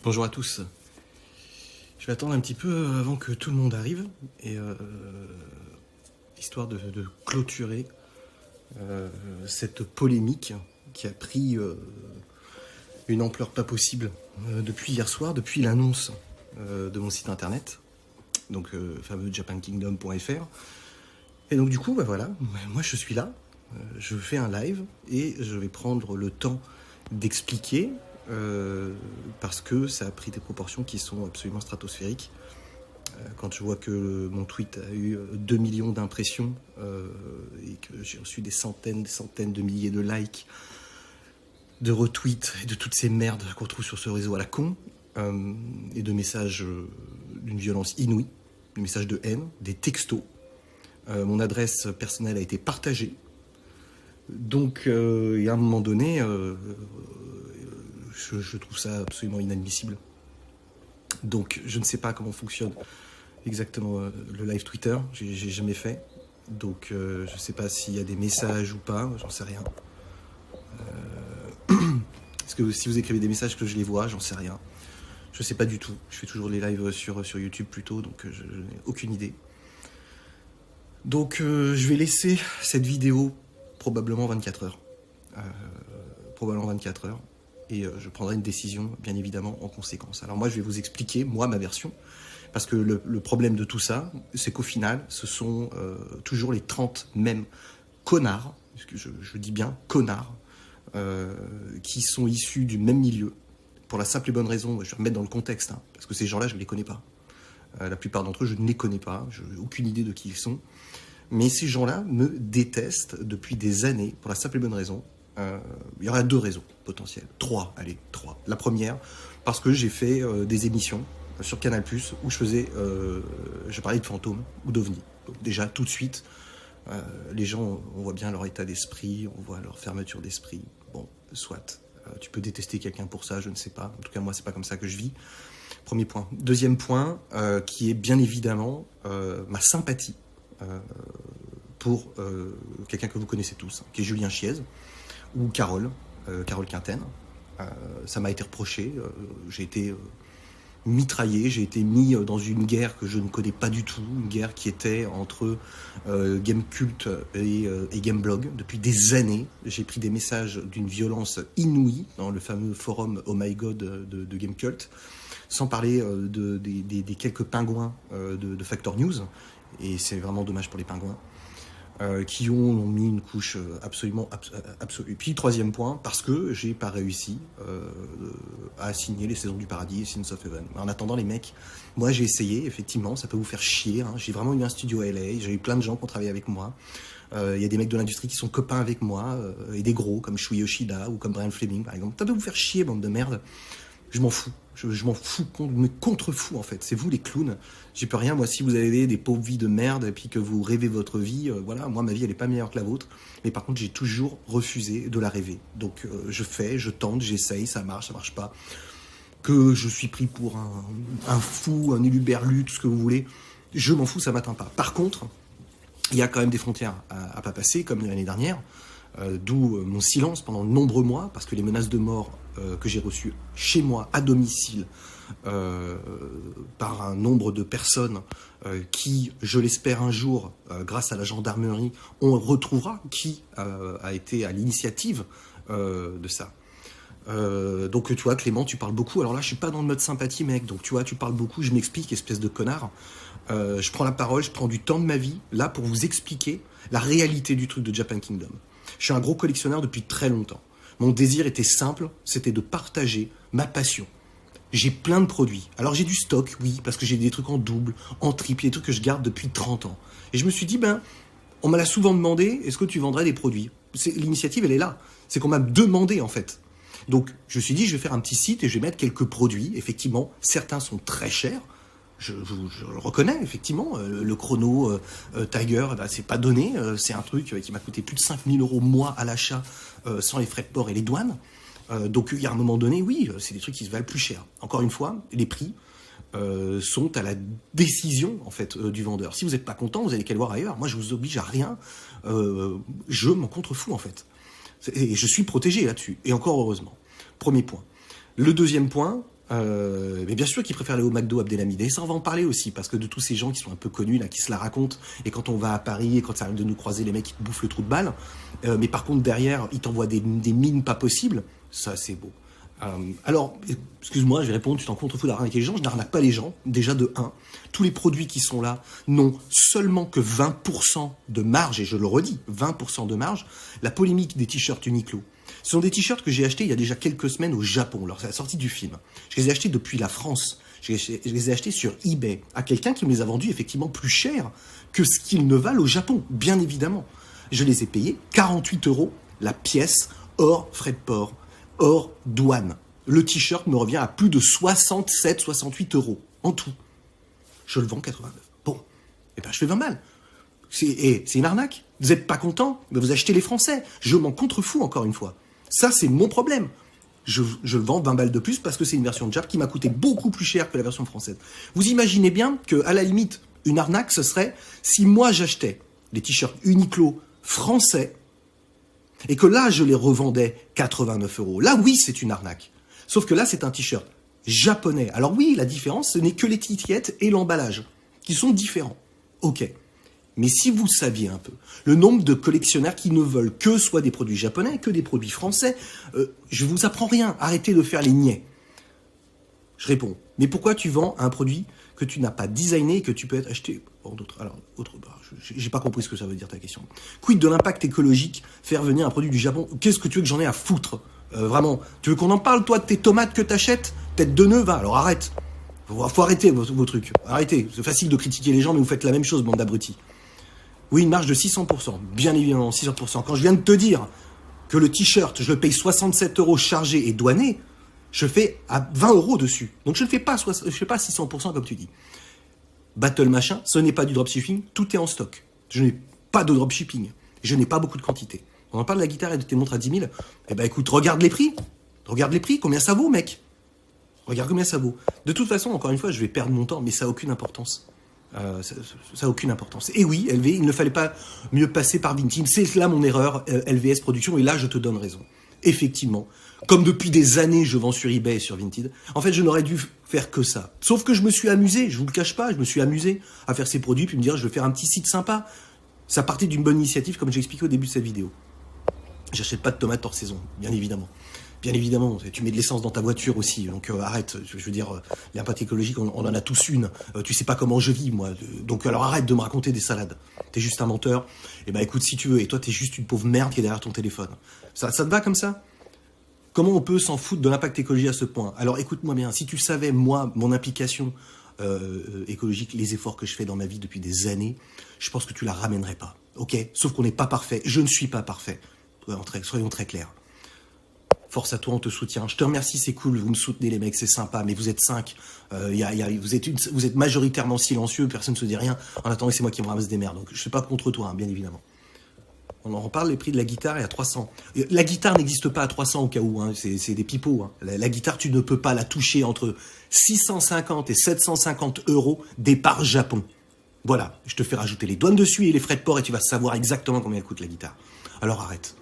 Bonjour à tous. Je vais attendre un petit peu avant que tout le monde arrive, et histoire de clôturer cette polémique qui a pris une ampleur pas possible depuis hier soir, depuis l'annonce de mon site internet, donc fameux japankingdom.fr. Et donc du coup, bah voilà, moi je suis là, je fais un live et je vais prendre le temps d'expliquer parce que ça a pris des proportions qui sont absolument stratosphériques. Quand je vois que mon tweet a eu 2 millions d'impressions et que j'ai reçu des centaines de milliers de likes, de retweets et de toutes ces merdes qu'on trouve sur ce réseau à la con, et de messages d'une violence inouïe, des messages de haine, des textos. Mon adresse personnelle a été partagée. Donc, et à un moment donné, je trouve ça absolument inadmissible. Donc, je ne sais pas comment fonctionne exactement le live Twitter. J'ai jamais fait. Donc, je ne sais pas s'il y a des messages ou pas. J'en sais rien. Est-ce que si vous écrivez des messages que je les vois, j'en sais rien. Je ne sais pas du tout. Je fais toujours les lives sur YouTube plutôt, donc je n'ai aucune idée. Donc, je vais laisser cette vidéo probablement 24 heures. Probablement 24 heures. Et je prendrai une décision, bien évidemment, en conséquence. Alors moi, je vais vous expliquer, moi, ma version. Parce que le problème de tout ça, c'est qu'au final, ce sont toujours les 30 mêmes connards, parce que je dis bien connards, qui sont issus du même milieu. Pour la simple et bonne raison, je vais remettre dans le contexte, hein, parce que ces gens-là, je ne les connais pas. La plupart d'entre eux, je ne les connais pas, je n'ai aucune idée de qui ils sont. Mais ces gens-là me détestent depuis des années, pour la simple et bonne raison. Il y aurait 2 raisons potentielles. 3, allez, 3. La première, parce que j'ai fait des émissions sur Canal+, où je parlais de fantômes ou d'ovnis. Donc déjà, tout de suite, les gens, on voit bien leur état d'esprit, on voit leur fermeture d'esprit. Bon, soit. Tu peux détester quelqu'un pour ça, je ne sais pas. En tout cas, moi, c'est pas comme ça que je vis. Premier point. Deuxième point, qui est bien évidemment ma sympathie pour quelqu'un que vous connaissez tous, qui est Julien Chiez, ou Carole Quinten. Ça m'a été reproché, j'ai été mitraillé, j'ai été mis dans une guerre que je ne connais pas du tout, une guerre qui était entre Gamecult et Gameblog. Depuis des années, j'ai pris des messages d'une violence inouïe dans le fameux forum Oh My God de Gamecult, sans parler des quelques pingouins de Factor News, et c'est vraiment dommage pour les pingouins, qui ont mis une couche absolument absolue. Et puis, 3e point, parce que j'ai pas réussi à signer les Saisons du Paradis et Sins of Heaven. En attendant, les mecs, moi j'ai essayé, effectivement, ça peut vous faire chier, hein. J'ai vraiment eu un studio à LA, j'ai eu plein de gens qui ont travaillé avec moi. Il y a des mecs de l'industrie qui sont copains avec moi, et des gros, comme Shuei Yoshida ou comme Brian Fleming, par exemple. Ça peut vous faire chier, bande de merde. Je m'en fous. Je m'en fous, me contre-fous en fait. C'est vous les clowns. J'y peux rien. Moi, si vous avez des pauvres vies de merde et puis que vous rêvez votre vie, voilà, moi ma vie elle est pas meilleure que la vôtre. Mais par contre, j'ai toujours refusé de la rêver. Donc je fais, je tente, j'essaye, ça marche pas. Que je suis pris pour un fou, un éluberlu, tout ce que vous voulez, je m'en fous, ça m'atteint pas. Par contre, il y a quand même des frontières à pas passer, comme l'année dernière. D'où mon silence pendant de nombreux mois, parce que les menaces de mort que j'ai reçues chez moi, à domicile, par un nombre de personnes qui, je l'espère un jour, grâce à la gendarmerie, on retrouvera qui a été à l'initiative de ça. Donc tu vois, Clément, tu parles beaucoup. Alors là, je suis pas dans le mode sympathie, mec. Donc tu vois, tu parles beaucoup, je m'explique, espèce de connard. Je prends la parole, je prends du temps de ma vie, là, pour vous expliquer la réalité du truc de Japan Kingdom. Je suis un gros collectionneur depuis très longtemps. Mon désir était simple, c'était de partager ma passion. J'ai plein de produits. Alors j'ai du stock, oui, parce que j'ai des trucs en double, en triple, des trucs que je garde depuis 30 ans. Et je me suis dit, on me l'a souvent demandé, est-ce que tu vendrais des produits ? L'initiative, elle est là. C'est qu'on m'a demandé, en fait. Donc, je me suis dit, je vais faire un petit site et je vais mettre quelques produits. Effectivement, certains sont très chers. Je le reconnais, effectivement. Le chrono Tiger, c'est pas donné. C'est un truc qui m'a coûté plus de 5 000 € mois à l'achat, sans les frais de port et les douanes. Donc, il y a un moment donné, oui, c'est des trucs qui se valent plus cher. Encore une fois, les prix sont à la décision, en fait, du vendeur. Si vous n'êtes pas content, vous allez qu'à le voir ailleurs. Moi, je vous oblige à rien. Je m'en contrefous, en fait. Et je suis protégé là-dessus. Et encore heureusement. Premier point. Le deuxième point, Mais bien sûr qu'ils préfèrent aller au McDo Abdelhamid. Et ça, on va en parler aussi, parce que de tous ces gens qui sont un peu connus, là, qui se la racontent, et quand on va à Paris, et quand ça arrive de nous croiser, les mecs qui te bouffent le trou de balle, mais par contre, derrière, ils t'envoient des mines pas possibles, ça, c'est beau. Alors, excuse-moi, je vais répondre, tu t'en contrefous d'arnaquer les gens, je n'arnaque pas les gens, déjà de 1. Tous les produits qui sont là n'ont seulement que 20% de marge, et je le redis, 20% de marge. La polémique des t-shirts Uniqlo. Ce sont des t-shirts que j'ai achetés il y a déjà quelques semaines au Japon, lors de la sortie du film. Je les ai achetés depuis la France. Je les ai achetés sur eBay, à quelqu'un qui me les a vendus effectivement plus cher que ce qu'ils ne valent au Japon, bien évidemment. Je les ai payés 48 € la pièce, hors frais de port, hors douane. Le t-shirt me revient à plus de 67-68 € en tout. Je le vends 89. Bon, eh ben je fais 20 balles. C'est une arnaque. Vous n'êtes pas content, mais vous achetez les Français. Je m'en contrefous encore une fois. Ça, c'est mon problème. Je vends 20 balles de plus parce que c'est une version de Jap qui m'a coûté beaucoup plus cher que la version française. Vous imaginez bien que, à la limite, une arnaque, ce serait si moi j'achetais les t-shirts Uniqlo français et que là, je les revendais 89 €. Là, oui, c'est une arnaque. Sauf que là, c'est un t-shirt japonais. Alors oui, la différence, ce n'est que l'étiquette et l'emballage qui sont différents. Ok. Mais si vous saviez un peu le nombre de collectionneurs qui ne veulent que soit des produits japonais, que des produits français, je vous apprends rien. Arrêtez de faire les niais. Je réponds. Mais pourquoi tu vends un produit que tu n'as pas designé et que tu peux acheter pour d'autres? Alors, j'ai pas compris ce que ça veut dire ta question. Quid de l'impact écologique faire venir un produit du Japon? Qu'est-ce que tu veux que j'en ai à foutre? Vraiment, tu veux qu'on en parle, toi, de tes tomates que t'achètes? Tête de nœud, va, alors arrête. Faut arrêter vos trucs. Arrêtez. C'est facile de critiquer les gens, mais vous faites la même chose, bande d'abrutis. Oui, une marge de 600%. Bien évidemment, 600%. Quand je viens de te dire que le t-shirt, je le paye 67 € chargé et douané, je fais à 20 € dessus. Donc je ne fais pas 600% comme tu dis. Battle machin, ce n'est pas du dropshipping, tout est en stock. Je n'ai pas de dropshipping. Je n'ai pas beaucoup de quantité. On en parle de la guitare et de tes montres à 10 000. Eh ben écoute, regarde les prix. Regarde les prix, combien ça vaut, mec? Regarde combien ça vaut. De toute façon, encore une fois, je vais perdre mon temps, mais ça n'a aucune importance. Ça n'a aucune importance. Et oui, LV, il ne fallait pas mieux passer par Vinted. C'est là mon erreur, LVS Production, et là je te donne raison. Effectivement, comme depuis des années je vends sur eBay et sur Vinted, en fait je n'aurais dû faire que ça. Sauf que je me suis amusé, je vous le cache pas, je me suis amusé à faire ces produits, puis me dire je vais faire un petit site sympa. Ça partait d'une bonne initiative, comme j'ai expliqué au début de cette vidéo. J'achète pas de tomates hors saison, bien évidemment. Bien évidemment, tu mets de l'essence dans ta voiture aussi, donc arrête, je veux dire, l'impact écologique, on en a tous une, tu sais pas comment je vis, moi, donc alors arrête de me raconter des salades, t'es juste un menteur, et ben écoute, si tu veux, et toi t'es juste une pauvre merde qui est derrière ton téléphone. Ça te va comme ça? Comment on peut s'en foutre de l'impact écologique à ce point? Alors écoute-moi bien, si tu savais, moi, mon implication écologique, les efforts que je fais dans ma vie depuis des années, je pense que tu la ramènerais pas, ok? Sauf qu'on n'est pas parfait, je ne suis pas parfait, soyons très clairs. Force à toi, on te soutient. Je te remercie, c'est cool, vous me soutenez les mecs, c'est sympa, mais vous êtes 5. Vous êtes majoritairement silencieux, personne ne se dit rien. En attendant, c'est moi qui me ramasse des merdes. Donc je ne suis pas contre toi, hein, bien évidemment. On en reparle, les prix de la guitare est à 300. La guitare n'existe pas à 300 au cas où, hein, c'est des pipeaux. Hein. La guitare, tu ne peux pas la toucher entre 650 et 750 € départ Japon. Voilà, je te fais rajouter les douanes dessus et les frais de port et tu vas savoir exactement combien elle coûte la guitare. Alors arrête.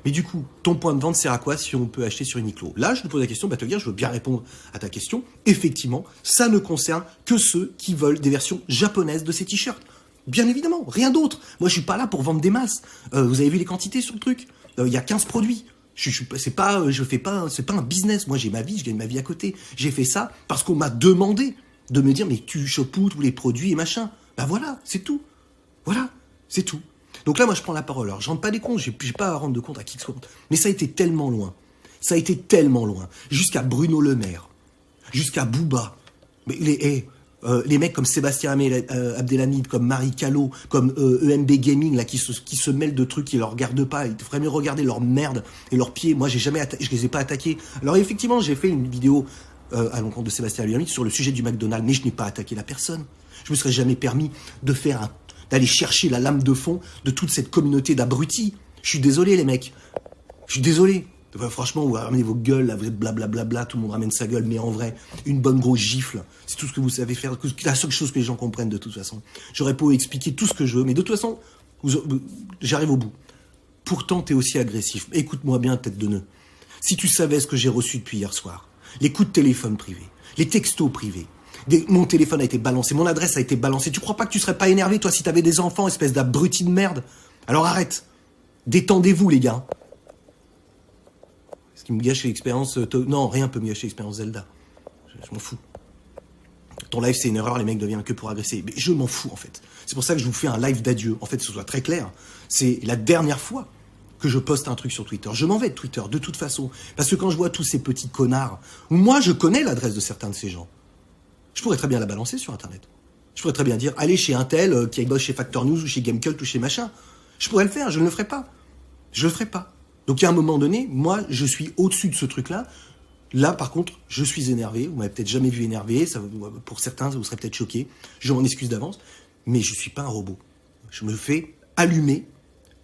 Mais du coup, ton point de vente sert à quoi si on peut acheter sur Uniqlo? Là, je te pose la question, Battlegear, je veux bien répondre à ta question. Effectivement, ça ne concerne que ceux qui veulent des versions japonaises de ces t-shirts. Bien évidemment, rien d'autre. Moi, je suis pas là pour vendre des masses. Vous avez vu les quantités sur le truc? Il y a 15 produits. C'est pas un business. Moi, j'ai ma vie, je gagne ma vie à côté. J'ai fait ça parce qu'on m'a demandé de me dire, mais tu chopes où tous les produits et machin. Ben voilà, c'est tout. Voilà, c'est tout. Donc là, moi, je prends la parole. Alors, je rentre pas des comptes, j'ai pas à rendre de compte à qui que ce soit. Mais ça a été tellement loin. Ça a été tellement loin. Jusqu'à Bruno Le Maire. Jusqu'à Booba. Mais les mecs comme Sébastien Abdelhamid, comme Marie Callot, comme EMB Gaming, là, qui se mêlent de trucs qui leur regardent pas. Ils devraient mieux regarder leur merde et leurs pieds. Moi, je les ai pas attaqués. Alors, effectivement, j'ai fait une vidéo à l'encontre de Sébastien Abdelhamid sur le sujet du McDonald's, mais je n'ai pas attaqué la personne. Je me serais jamais permis d'aller chercher la lame de fond de toute cette communauté d'abrutis. Je suis désolé, les mecs. Je suis désolé. Enfin, franchement, vous ramenez vos gueules, là, vous êtes blablabla, tout le monde ramène sa gueule, mais en vrai, une bonne grosse gifle, c'est tout ce que vous savez faire, la seule chose que les gens comprennent de toute façon. J'aurais pu expliquer tout ce que je veux, mais de toute façon, j'arrive au bout. Pourtant, t'es aussi agressif. Écoute-moi bien, tête de nœud. Si tu savais ce que j'ai reçu depuis hier soir, Les coups de téléphone privés, les textos privés. Mon téléphone a été balancé, mon adresse a été balancée. Tu crois pas que tu serais pas énervé, toi, si t'avais des enfants, espèce d'abruti de merde? Alors arrête. Détendez-vous, les gars. Ce qui me gâche l'expérience... Non, rien peut me gâcher l'expérience Zelda. Je m'en fous. Ton live, c'est une erreur, les mecs deviennent que pour agresser. Mais je m'en fous, en fait. C'est pour ça que je vous fais un live d'adieu. En fait, que ce soit très clair. C'est la dernière fois que je poste un truc sur Twitter. Je m'en vais de Twitter, de toute façon. Parce que quand je vois tous ces petits connards, moi, je connais l'adresse de certains de ces gens. Je pourrais très bien la balancer sur Internet. Je pourrais très bien dire, allez chez un tel qui bosse chez Factor News ou chez Gamecult ou chez machin. Je pourrais le faire, je ne le ferai pas. Je le ferai pas. Donc, à un moment donné, moi, je suis au-dessus de ce truc-là. Là, par contre, je suis énervé. Vous m'avez peut-être jamais vu énervé. Ça, pour certains, ça vous serait peut-être choqué. Je m'en excuse d'avance. Mais je suis pas un robot. Je me fais allumer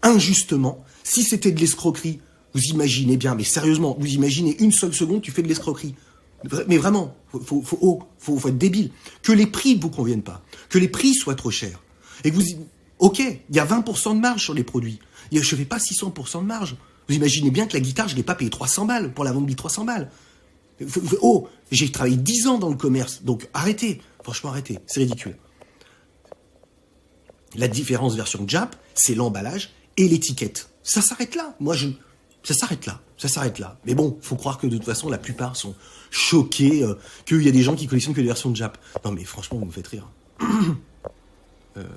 injustement. Si c'était de l'escroquerie, vous imaginez bien, mais sérieusement, vous imaginez une seule seconde, tu fais de l'escroquerie. Mais vraiment, faut être débile. Que les prix ne vous conviennent pas. Que les prix soient trop chers. Et que vous... Ok, il y a 20% de marge sur les produits. Je ne fais pas 600% de marge. Vous imaginez bien que la guitare, je ne l'ai pas payé 300 balles pour la vendre 300 balles. Oh, j'ai travaillé 10 ans dans le commerce, donc arrêtez. Franchement, arrêtez. C'est ridicule. La différence version Jap, c'est l'emballage et l'étiquette. Ça s'arrête là. Ça s'arrête là. Ça s'arrête là. Mais bon, faut croire que de toute façon, la plupart sont choqués qu'il y a des gens qui collectionnent que des versions de Jap. Non, mais franchement, vous me faites rire. Alors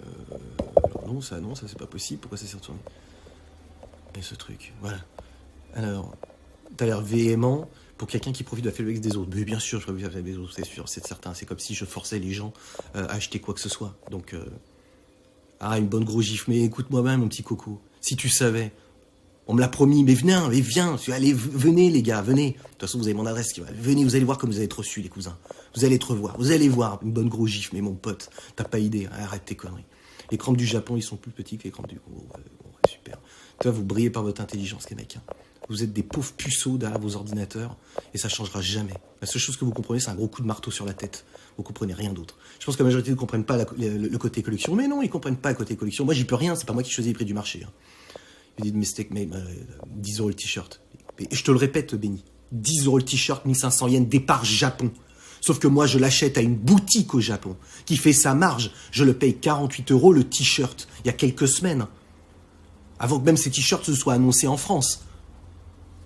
non, ça c'est pas possible. Pourquoi ça s'est retourné? Et ce truc, voilà. Alors, t'as l'air véhément pour quelqu'un qui profite de la faiblesse des autres. Mais bien sûr, je profite de la faiblesse des autres, c'est sûr, c'est certain. C'est comme si je forçais les gens à acheter quoi que ce soit. Donc, une bonne grosse gifle. Mais écoute-moi bien, mon petit coco. Si tu savais, on me l'a promis, mais viens. Allez, venez, les gars, venez. De toute façon, vous avez mon adresse. Venez, vous allez voir comme vous allez être reçus, les cousins. Vous allez te revoir. Vous allez voir une bonne grosse gifle, mais mon pote, t'as pas idée. Arrête tes conneries. Les crampes du Japon, ils sont plus petits que les crampes du... super. Toi, vous brillez par votre intelligence, les mecs. Hein. Vous êtes des pauvres puceaux derrière vos ordinateurs et ça changera jamais. La seule chose que vous comprenez, c'est un gros coup de marteau sur la tête. Vous comprenez rien d'autre. Je pense que la majorité ne comprennent pas le côté collection. Mais non, ils comprennent pas le côté collection. Moi, j'y peux rien. C'est pas moi qui choisis les prix du marché. Hein. Ils disent mistake made, 10 € le t-shirt. Et je te le répète, Benny. 10 € le t-shirt, 1500 yens, départ Japon. Sauf que moi, je l'achète à une boutique au Japon qui fait sa marge. Je le paye 48 € le t-shirt il y a quelques semaines. Avant que même ces t-shirts se soient annoncés en France.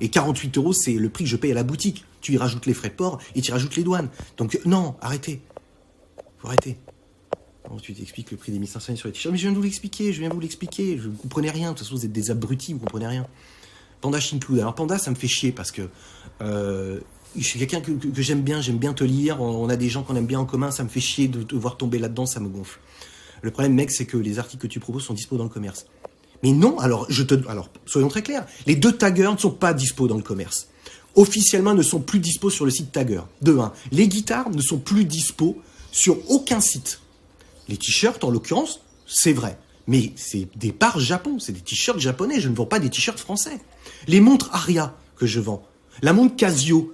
Et 48 €, c'est le prix que je paye à la boutique. Tu y rajoutes les frais de port et tu y rajoutes les douanes. Donc non, arrêtez. Faut arrêter. Tu t'expliques le prix des 1500 sur les t-shirts. Mais je viens de vous l'expliquer, Je ne comprenez rien. De toute façon, vous êtes des abrutis, vous comprenez rien. Panda Shincloud. Alors Panda, ça me fait chier parce que je suis quelqu'un que j'aime bien te lire. On a des gens qu'on aime bien en commun. Ça me fait chier de te voir tomber là-dedans, ça me gonfle. Le problème, mec, c'est que les articles que tu proposes sont dispo dans le commerce. Mais non, alors soyons très clairs, les 2 taggers ne sont pas dispo dans le commerce. Officiellement, ne sont plus dispo sur le site Tagger. De 1. Les guitares ne sont plus dispo sur aucun site. Les t-shirts, en l'occurrence, c'est vrai. Mais c'est des parts Japon, c'est des t-shirts japonais, je ne vends pas des t-shirts français. Les montres Aria que je vends, la montre Casio,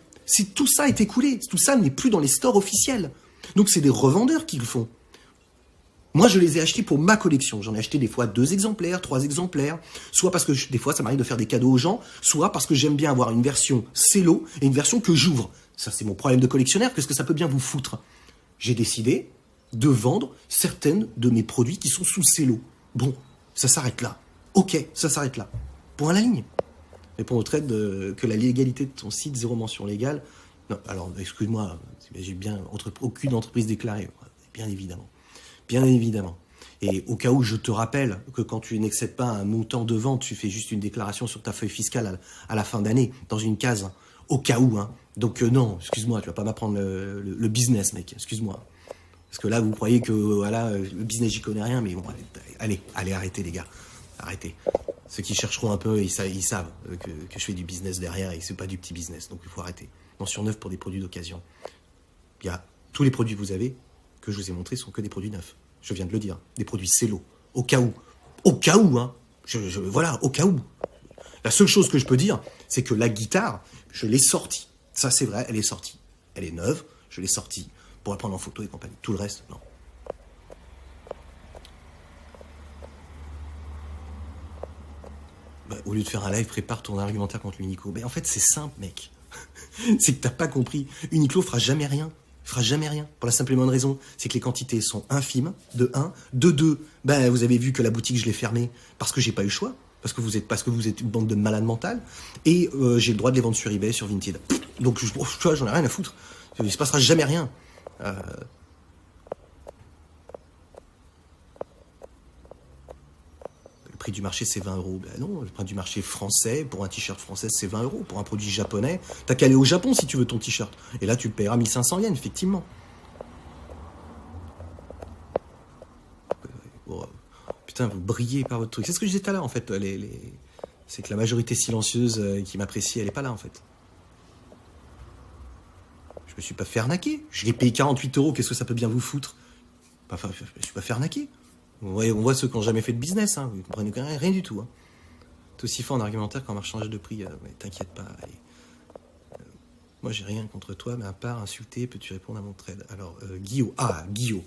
tout ça est écoulé, tout ça n'est plus dans les stores officiels. Donc c'est des revendeurs qui le font. Moi, je les ai achetés pour ma collection. J'en ai acheté des fois 2 exemplaires, 3 exemplaires. Soit parce que des fois, ça m'arrive de faire des cadeaux aux gens, soit parce que j'aime bien avoir une version cello et une version que j'ouvre. Ça, c'est mon problème de collectionneur. Qu'est-ce que ça peut bien vous foutre? J'ai décidé de vendre certaines de mes produits qui sont sous cello. Bon, ça s'arrête là. Ok, ça s'arrête là. Point à la ligne. Réponds au trade que la légalité de ton site, 0 mention légale. Non, alors, excuse-moi, j'ai bien aucune entreprise déclarée. Bien évidemment. Bien évidemment. Et au cas où, je te rappelle que quand tu n'excèdes pas un montant de vente, tu fais juste une déclaration sur ta feuille fiscale à la fin d'année, dans une case, au cas où. Hein. Donc non, excuse-moi, tu vas pas m'apprendre le business, mec, excuse-moi. Parce que là, vous croyez que voilà, le business, j'y connais rien, mais bon, allez, arrêtez les gars, arrêtez. Ceux qui chercheront un peu, ils savent que je fais du business derrière et que c'est pas du petit business, donc il faut arrêter. Mention neuve pour des produits d'occasion. Il y a tous les produits que vous avez, que je vous ai montrés, sont que des produits neufs. Je viens de le dire, des produits cello, au cas où. Au cas où, hein. Voilà, au cas où. La seule chose que je peux dire, c'est que la guitare, je l'ai sortie. Ça, c'est vrai, elle est sortie. Elle est neuve, je l'ai sortie pour la prendre en photo et compagnie. Tout le reste, non. Bah, au lieu de faire un live, prépare ton argumentaire contre l'unico. Mais en fait, c'est simple, mec. C'est que t'as pas compris. Uniqlo fera jamais rien. Il fera jamais rien. Pour la simple et bonne raison, c'est que les quantités sont infimes, de 1. De 2, ben, vous avez vu que la boutique, je l'ai fermée parce que j'ai pas eu le choix. Parce que vous êtes une bande de malades mentales. Et j'ai le droit de les vendre sur eBay, sur Vinted. Donc, tu vois, j'en ai rien à foutre. Il se passera jamais rien. Le prix du marché, c'est 20 euros. Ben non, le prix du marché français, pour un t-shirt français, c'est 20 euros. Pour un produit japonais, t'as qu'à aller au Japon si tu veux ton t-shirt. Et là, tu le paieras 1500 yens, effectivement. Bon, putain, vous brillez par votre truc. C'est ce que je disais tout à l'heure, en fait. C'est que la majorité silencieuse qui m'apprécie, elle est pas là, en fait. Je me suis pas fait arnaquer. Je l'ai payé 48 euros. Qu'est-ce que ça peut bien vous foutre? Enfin, je me suis pas fait arnaquer. On voit ceux qui n'ont jamais fait de business. Hein. Vous ne comprenez rien du tout. Hein. T'es aussi fort en argumentaire qu'en marchandage de prix. Mais t'inquiète pas. Moi, j'ai rien contre toi, mais à part insulter, peux-tu répondre à mon trade? Alors, Guillaume. Ah, Guillaume.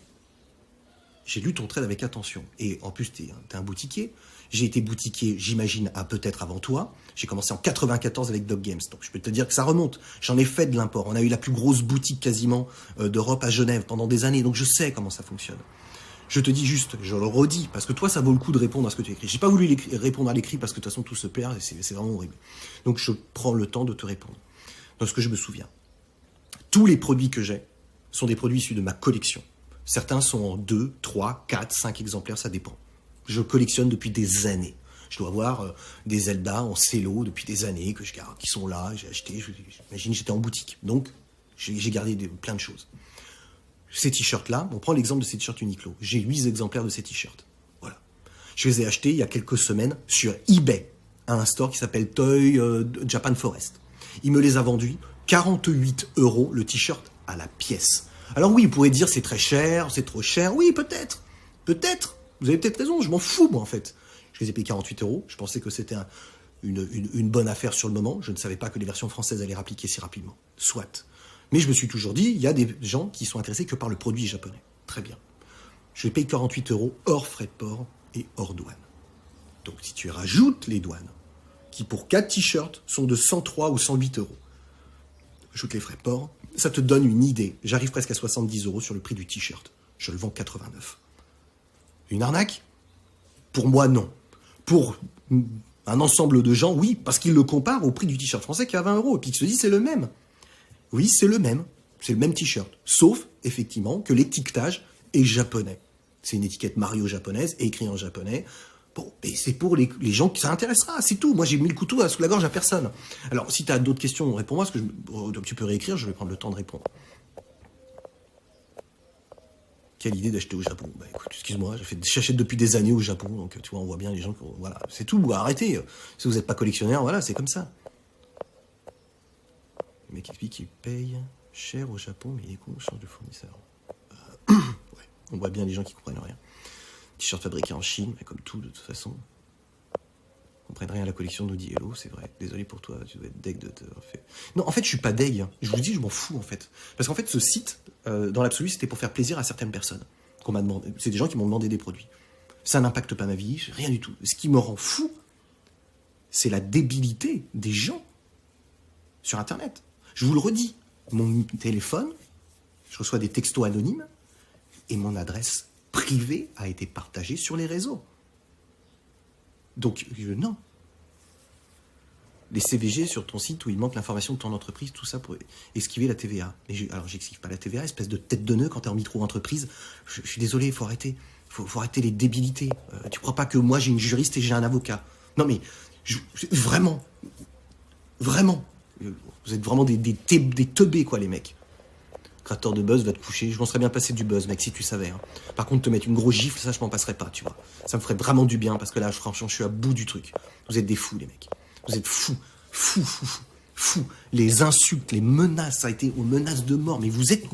J'ai lu ton trade avec attention. Et en plus, t'es un boutiquier. J'ai été boutiquier, j'imagine, peut-être avant toi. J'ai commencé en 94 avec Dog Games. Donc, je peux te dire que ça remonte. J'en ai fait de l'import. On a eu la plus grosse boutique quasiment d'Europe à Genève pendant des années. Donc, je sais comment ça fonctionne. Je te dis juste, je le redis, parce que toi, ça vaut le coup de répondre à ce que tu écris. J'ai pas voulu répondre à l'écrit parce que de toute façon, tout se perd et c'est vraiment horrible. Donc, je prends le temps de te répondre. Dans ce que je me souviens. Tous les produits que j'ai sont des produits issus de ma collection. Certains sont en 2, 3, 4, 5 exemplaires, ça dépend. Je collectionne depuis des années. Je dois avoir des Zelda en cello depuis des années que je garde, qui sont là, j'ai acheté, j'imagine j'étais en boutique. Donc, j'ai gardé plein de choses. Ces t-shirts-là, on prend l'exemple de ces t-shirts Uniqlo. J'ai 8 exemplaires de ces t-shirts. Voilà. Je les ai achetés il y a quelques semaines sur eBay, à un store qui s'appelle Toy Japan Forest. Il me les a vendus 48 euros le t-shirt à la pièce. Alors oui, vous pourrez dire c'est très cher, c'est trop cher. Oui, peut-être. Peut-être. Vous avez peut-être raison, je m'en fous moi en fait. Je les ai payés 48 euros. Je pensais que c'était une bonne affaire sur le moment. Je ne savais pas que les versions françaises allaient réappliquer si rapidement. Soit. Mais je me suis toujours dit, il y a des gens qui sont intéressés que par le produit japonais. Très bien. Je les paye 48 euros hors frais de port et hors douane. Donc si tu rajoutes les douanes, qui pour 4 t-shirts sont de 103 ou 108 euros, ajoute les frais de port, ça te donne une idée. J'arrive presque à 70 euros sur le prix du t-shirt. Je le vends 89. Une arnaque? Pour moi, non. Pour un ensemble de gens, oui, parce qu'ils le comparent au prix du t-shirt français qui est à 20 euros. Et puis ils se disent c'est le même. Oui, c'est le même. C'est le même t-shirt. Sauf, effectivement, que l'étiquetage est japonais. C'est une étiquette Mario japonaise, écrit en japonais. Bon, et c'est pour les gens qui ça intéressera, c'est tout. Moi, j'ai mis le couteau sous la gorge à personne. Alors, si tu as d'autres questions, réponds-moi, parce que tu peux réécrire, je vais prendre le temps de répondre. Quelle idée d'acheter au Japon? Bah écoute, excuse-moi, j'achète depuis des années au Japon, donc tu vois, on voit bien les gens, voilà, c'est tout, arrêtez. Si vous n'êtes pas collectionneur, voilà, c'est comme ça. Le mec explique qu'il paye cher au Japon, mais il est con, on change de fournisseur. Ouais, on voit bien les gens qui comprennent rien. T-shirt fabriqué en Chine, mais comme tout, de toute façon. Ils comprennent rien à la collection, nous dit Hello, c'est vrai. Désolé pour toi, tu dois être deg de te refaire. Non, en fait, je suis pas deg. Hein. Je vous dis, je m'en fous, en fait. Parce qu'en fait, ce site, dans l'absolu, c'était pour faire plaisir à certaines personnes qu'on m'a demandé. C'est des gens qui m'ont demandé des produits. Ça n'impacte pas ma vie, rien du tout. Ce qui me rend fou, c'est la débilité des gens sur Internet. Je vous le redis, mon téléphone, je reçois des textos anonymes et mon adresse privée a été partagée sur les réseaux. Donc, non. Les CVG sur ton site où il manque l'information de ton entreprise, tout ça pour esquiver la TVA. Alors, j'esquive pas la TVA, espèce de tête de nœud quand t'es en micro-entreprise. Je suis désolé, il faut arrêter. Faut arrêter les débilités. Tu crois pas que moi, j'ai une juriste et j'ai un avocat? Non, mais vraiment. Vraiment. Vous êtes vraiment des teubés, quoi, les mecs. Créateur de buzz, va te coucher. Je m'en serais bien passé du buzz, mec, si tu savais. Hein. Par contre, te mettre une grosse gifle, ça, je m'en passerais pas, tu vois. Ça me ferait vraiment du bien, parce que là, franchement, je suis à bout du truc. Vous êtes des fous, les mecs. Vous êtes fous. Fous. Les insultes, les menaces, ça a été aux menaces de mort. Mais vous êtes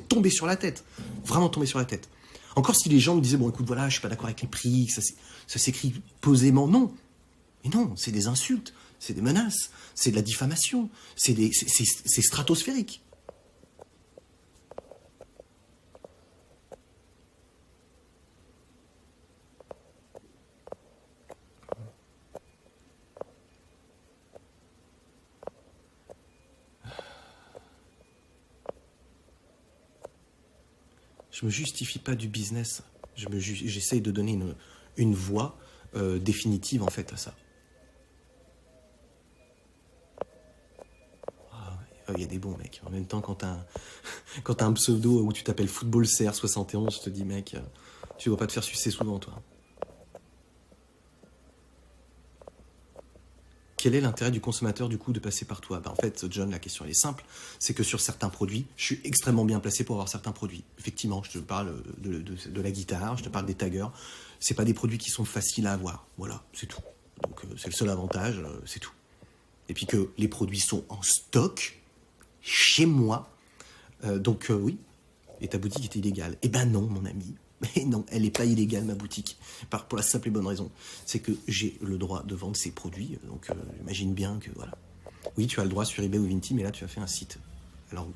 tombés sur la tête. Vraiment tombés sur la tête. Encore si les gens me disaient, bon, écoute, voilà, je suis pas d'accord avec les prix, ça s'écrit posément. Non. Mais non, c'est des insultes. C'est des menaces, c'est de la diffamation, c'est stratosphérique. Je me justifie pas du business. J'essaye de donner une voie définitive en fait à ça. Il y a des bons mecs. En même temps, quand t'as un pseudo où tu t'appelles Football CR71, je te dis mec, tu dois pas te faire sucer souvent toi. Quel est l'intérêt du consommateur du coup de passer par toi? En fait, John, la question elle est simple, c'est que sur certains produits, je suis extrêmement bien placé pour avoir certains produits. Effectivement, je te parle de la guitare, je te parle des taggers. C'est pas des produits qui sont faciles à avoir. Voilà, c'est tout. Donc c'est le seul avantage, c'est tout. Et puis que les produits sont en stock chez moi. Donc oui. Et ta boutique est illégale. Eh ben non, mon ami. Mais non, elle n'est pas illégale, ma boutique. Pour la simple et bonne raison. C'est que j'ai le droit de vendre ces produits. Donc, j'imagine bien que, voilà. Oui, tu as le droit sur eBay ou Vinti, mais là, tu as fait un site. Alors,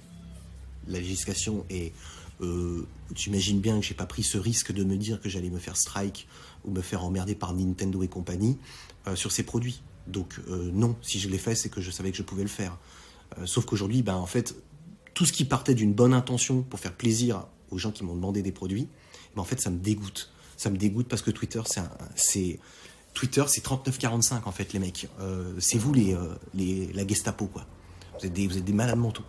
la législation est... tu imagines bien que j'ai pas pris ce risque de me dire que j'allais me faire strike ou me faire emmerder par Nintendo et compagnie sur ces produits. Donc, non, si je l'ai fait, c'est que je savais que je pouvais le faire. Sauf qu'aujourd'hui, ben, en fait, tout ce qui partait d'une bonne intention pour faire plaisir aux gens qui m'ont demandé des produits, mais en fait, ça me dégoûte. Ça me dégoûte parce que Twitter, c'est 39-45 en fait, les mecs. C'est vous la Gestapo, quoi. Vous êtes des malades mentaux.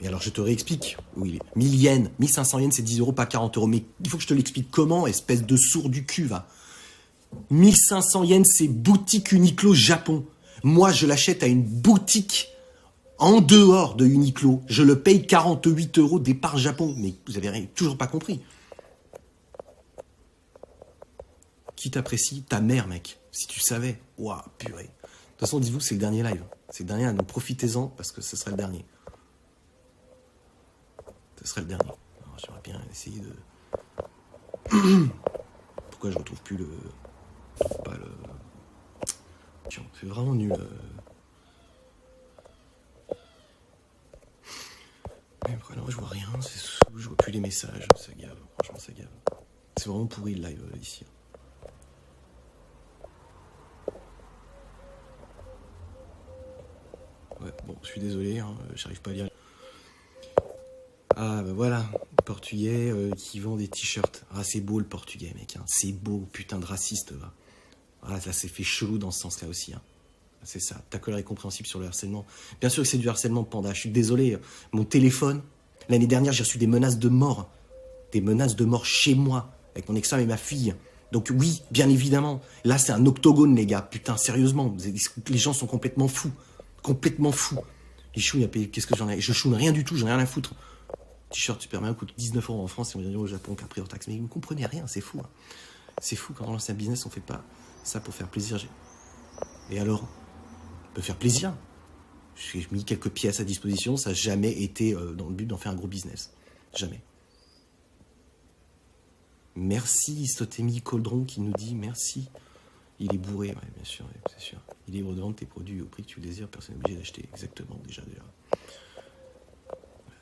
Et alors, je te réexplique. Oui, 1000 yens, 1500 yens, c'est 10 euros, pas 40 euros. Mais il faut que je te l'explique comment, espèce de sourd du cul, va. 1500 yens, c'est boutique Uniqlo Japon. Moi, je l'achète à une boutique en dehors de Uniqlo. Je le paye 48 euros départ Japon. Mais vous avez toujours pas compris. Qui t'apprécie? Ta mère, mec. Si tu savais. Ouah, purée. De toute façon, dites-vous que c'est le dernier live. C'est le dernier, donc profitez-en parce que ce serait le dernier. Ce serait le dernier. J'aimerais bien essayer de... Pourquoi je retrouve plus le... Pas le... Tiens, c'est vraiment nul. Mais après, non, je vois rien. Je vois plus les messages. Ça gave. Franchement, ça gave. C'est vraiment pourri le live ici. Ouais, bon, je suis désolé, hein, j'arrive pas à lire. Ah, bah voilà, portugais qui vend des t-shirts. Ah, c'est beau le portugais, mec. Hein. C'est beau, putain de raciste. Va. Ah, là, c'est fait chelou dans ce sens-là aussi. Hein. C'est ça, ta colère est compréhensible sur le harcèlement. Bien sûr que c'est du harcèlement, Panda. Je suis désolé. Mon téléphone, l'année dernière, j'ai reçu des menaces de mort. Des menaces de mort chez moi, avec mon ex-femme et ma fille. Donc oui, bien évidemment. Là, c'est un octogone, les gars. Putain, sérieusement, les gens sont complètement fous. Complètement fous. Les chouilles, qu'est-ce que j'en ai? Je chouine rien du tout, j'en ai rien à foutre. T-shirt Superman coûte 19 euros en France et on vient au Japon qu'après hors taxe. Mais vous ne comprenez rien, c'est fou. Hein. C'est fou, quand on lance un business, on ne fait pas ça pour faire plaisir. Et alors, on peut faire plaisir. J'ai mis quelques pièces à disposition, ça n'a jamais été dans le but d'en faire un gros business. Jamais. Merci Stotemi Coldron qui nous dit merci. Il est bourré, ouais, bien sûr, ouais, c'est sûr. Il est libre de vendre tes produits au prix que tu le désires, personne n'est obligé d'acheter. Exactement, déjà.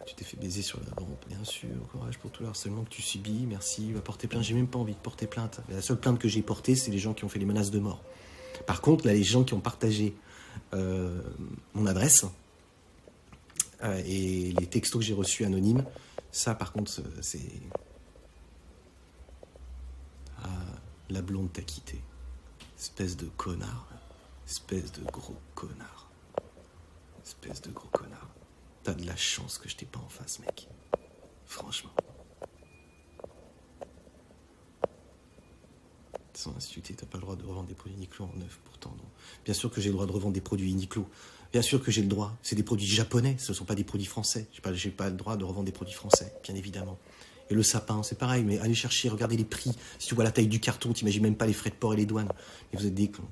Tu t'es fait baiser sur la vente, bien sûr. Courage pour tout le harcèlement que tu subis. Merci. Va porter plainte. J'ai même pas envie de porter plainte. La seule plainte que j'ai portée, c'est les gens qui ont fait les menaces de mort. Par contre, là, les gens qui ont partagé mon adresse et les textos que j'ai reçus anonymes, ça, par contre, c'est... Ah, la blonde t'a quitté. Espèce de connard. Espèce de gros connard. Espèce de gros connard. T'as de la chance que je t'ai pas en face, mec. Franchement. Sans insulter, t'as pas le droit de revendre des produits Uniqlo en neuf, pourtant non. Bien sûr que j'ai le droit de revendre des produits Uniqlo. Bien sûr que j'ai le droit. C'est des produits japonais, ce ne sont pas des produits français. J'ai pas le droit de revendre des produits français, bien évidemment. Et le sapin, c'est pareil, mais allez chercher, regardez les prix. Si tu vois la taille du carton, t'imagines même pas les frais de port et les douanes. Et vous êtes des cons.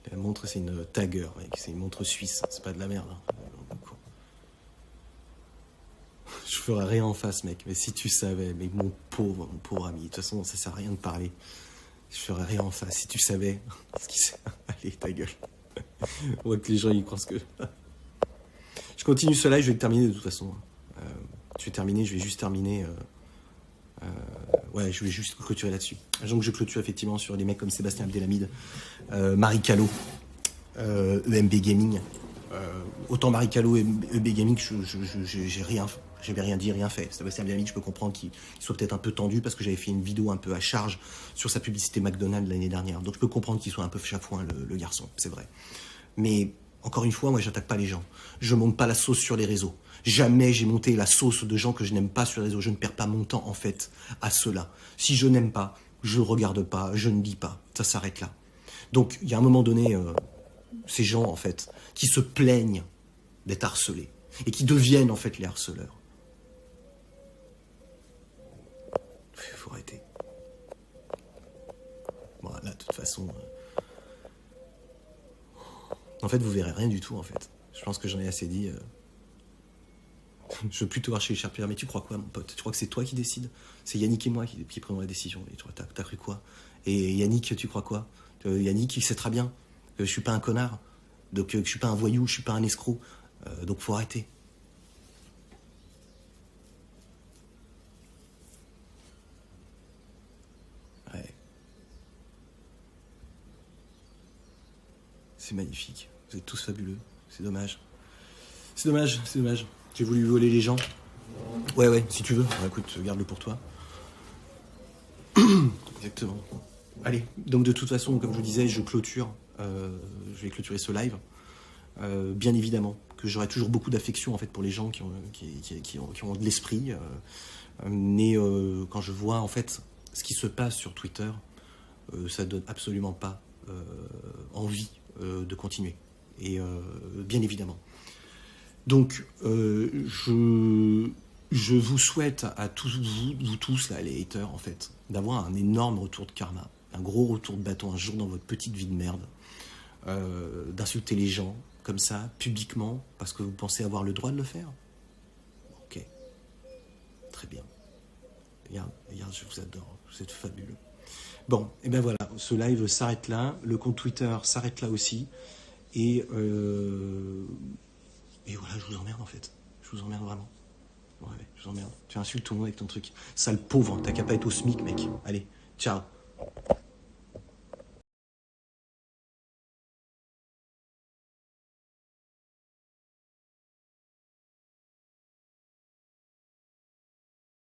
La montre, c'est une Tagger, c'est une montre suisse, c'est pas de la merde. Hein. Je ferai rien en face, mec, mais si tu savais, mais mon pauvre ami, de toute façon, ça sert à rien de parler. Je ferai rien en face, si tu savais ce qui c'est. Allez, ta gueule. On voit que les gens, ils croient ce que... Je continue cela et je vais le terminer de toute façon. Je vais juste terminer Ouais, je vais juste clôturer là-dessus. Donc je clôture effectivement sur des mecs comme Sébastien Abdelhamid, Marie Callot, EMB Gaming. Autant Marie Callot et EMB Gaming, j'avais rien dit, rien fait. Sébastien Abdelhamid, je peux comprendre qu'il soit peut-être un peu tendu parce que j'avais fait une vidéo un peu à charge sur sa publicité McDonald's l'année dernière. Donc je peux comprendre qu'il soit un peu chafouin, le garçon, c'est vrai. Mais encore une fois, moi j'attaque pas les gens. Je monte pas la sauce sur les réseaux. Jamais j'ai monté la sauce de gens que je n'aime pas sur les réseaux. Je ne perds pas mon temps en fait à cela. Si je n'aime pas, je regarde pas, je ne dis pas. Ça s'arrête là. Donc il y a un moment donné, ces gens en fait qui se plaignent d'être harcelés et qui deviennent en fait les harceleurs. Il faut arrêter. Bon là, de toute façon, en fait, vous verrez rien du tout en fait. Je pense que j'en ai assez dit. Je veux plutôt archer les charpillères. Mais tu crois quoi, mon pote? Tu crois que c'est toi qui décides? C'est Yannick et moi qui prenons la décision. Et toi, t'as cru quoi? Et Yannick, tu crois quoi? Yannick, il sait très bien que je suis pas un connard, donc que je suis pas un voyou, je suis pas un escroc. Donc faut arrêter. Ouais. C'est magnifique. Vous êtes tous fabuleux. C'est dommage. C'est dommage, c'est dommage. J'ai voulu voler les gens. Ouais, si tu veux. Bon, écoute, garde-le pour toi. Exactement. Allez, donc de toute façon, comme je vous disais, je clôture. Je vais clôturer ce live. Bien évidemment que j'aurai toujours beaucoup d'affection en fait pour les gens qui ont de l'esprit. Mais quand je vois en fait ce qui se passe sur Twitter, ça donne absolument pas envie de continuer. Et bien évidemment. Donc, je vous souhaite à tous, vous tous, là, les haters, en fait, d'avoir un énorme retour de karma, un gros retour de bâton un jour dans votre petite vie de merde, d'insulter les gens comme ça, publiquement, parce que vous pensez avoir le droit de le faire. Ok, très bien. Regarde, je vous adore, vous êtes fabuleux. Bon, et ben voilà, ce live s'arrête là, le compte Twitter s'arrête là aussi, et voilà, je vous emmerde en fait. Je vous emmerde vraiment. Ouais, je vous emmerde. Tu insultes tout le monde avec ton truc. Sale pauvre, t'as qu'à pas être au SMIC, mec. Allez, ciao.